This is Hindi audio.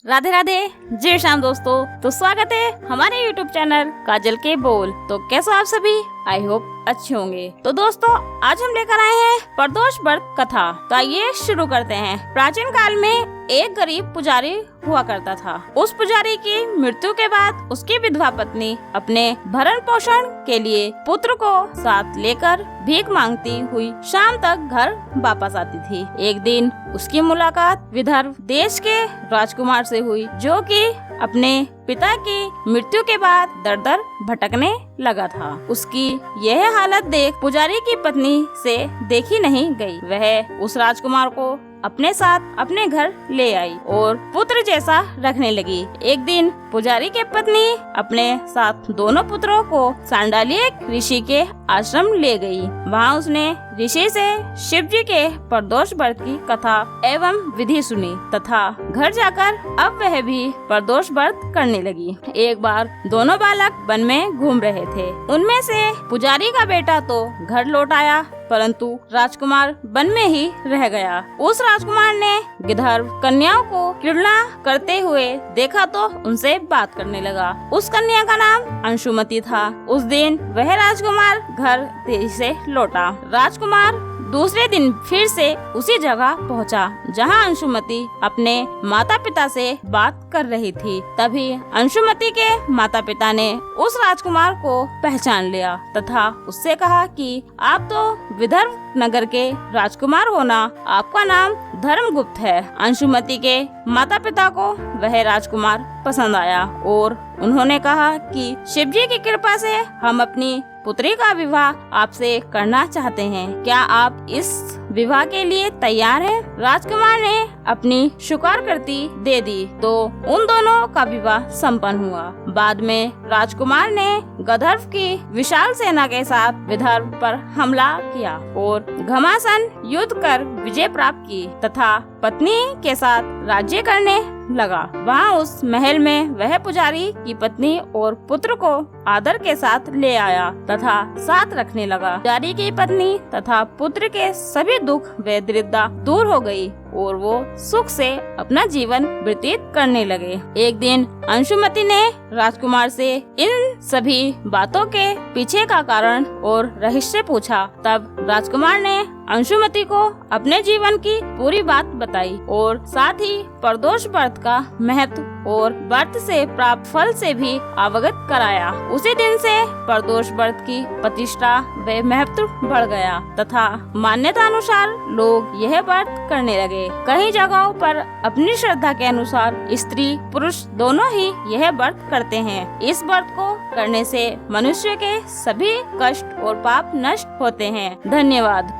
राधे राधे, जय श्याम दोस्तों। तो स्वागत है हमारे YouTube चैनल काजल के बोल। तो कैसे आप सभी, आई होप अच्छे होंगे। तो दोस्तों आज हम लेकर आए हैं प्रदोष व्रत कथा। तो आइए शुरू करते हैं। प्राचीन काल में एक गरीब पुजारी हुआ करता था। उस पुजारी की मृत्यु के बाद उसकी विधवा पत्नी अपने भरण पोषण के लिए पुत्र को साथ लेकर भीख मांगती हुई शाम तक घर वापस आती थी। एक दिन उसकी मुलाकात विदर्भ देश के राजकुमार से हुई, जो कि अपने पिता की मृत्यु के बाद दर दर भटकने लगा था। उसकी यह हालत देख पुजारी की पत्नी से देखी नहीं गई। वह उस राजकुमार को अपने साथ अपने घर ले आई और पुत्र जैसा रखने लगी। एक दिन पुजारी के पत्नी अपने साथ दोनों पुत्रों को सांडालिय ऋषि के आश्रम ले गई। वहाँ उसने ऋषि से शिव जी के प्रदोष व्रत की कथा एवं विधि सुनी तथा घर जाकर अब वह भी प्रदोष व्रत करने लगी। एक बार दोनों बालक वन में घूम रहे थे। उनमें से पुजारी का बेटा तो घर लौट आया, परंतु राजकुमार वन में ही रह गया। उस राजकुमार ने गिद्धर्व कन्याओं को क्रीड़ा करते हुए देखा तो उनसे बात करने लगा। उस कन्या का नाम अंशुमति था। उस दिन वह राजकुमार घर तेजी से लौटा। राजकुमार दूसरे दिन फिर से उसी जगह पहुंचा जहां अंशुमति अपने माता पिता से बात कर रही थी। तभी अंशुमति के माता पिता ने उस राजकुमार को पहचान लिया तथा उससे कहा कि आप तो विदर्भ नगर के राजकुमार हो ना, आपका नाम धर्मगुप्त है। अंशुमति के माता पिता को वह राजकुमार पसंद आया और उन्होंने कहा कि शिवजी की कृपा से हम अपनी पुत्री का विवाह आपसे करना चाहते हैं। क्या आप इस विवाह के लिए तैयार हैं? राजकुमार ने अपनी स्वीकारकर्ती दे दी तो उन दोनों का विवाह संपन्न हुआ। बाद में राजकुमार ने गंधर्व की विशाल सेना के साथ विदर्भ पर हमला किया और घमासान युद्ध कर विजय प्राप्त की तथा पत्नी के साथ राज्य करने लगा। वहाँ उस महल में वह पुजारी की पत्नी और पुत्र को आदर के साथ ले आया तथा साथ रखने लगा। पुजारी की पत्नी तथा पुत्र के सभी दुख व दरिद्रता दूर हो गई और वो सुख से अपना जीवन व्यतीत करने लगे। एक दिन अंशुमति ने राजकुमार से इन सभी बातों के पीछे का कारण और रहस्य पूछा। तब राजकुमार ने अंशुमति को अपने जीवन की पूरी बात बताई और साथ ही प्रदोष व्रत का महत्व और व्रत से प्राप्त फल से भी अवगत कराया। उसी दिन से प्रदोष व्रत की प्रतिष्ठा व महत्व बढ़ गया तथा मान्यता अनुसार लोग यह व्रत करने लगे। कई जगहों पर अपनी श्रद्धा के अनुसार स्त्री पुरुष दोनों ही यह व्रत करते हैं। इस व्रत को करने से मनुष्य के सभी कष्ट और पाप नष्ट होते हैं। धन्यवाद।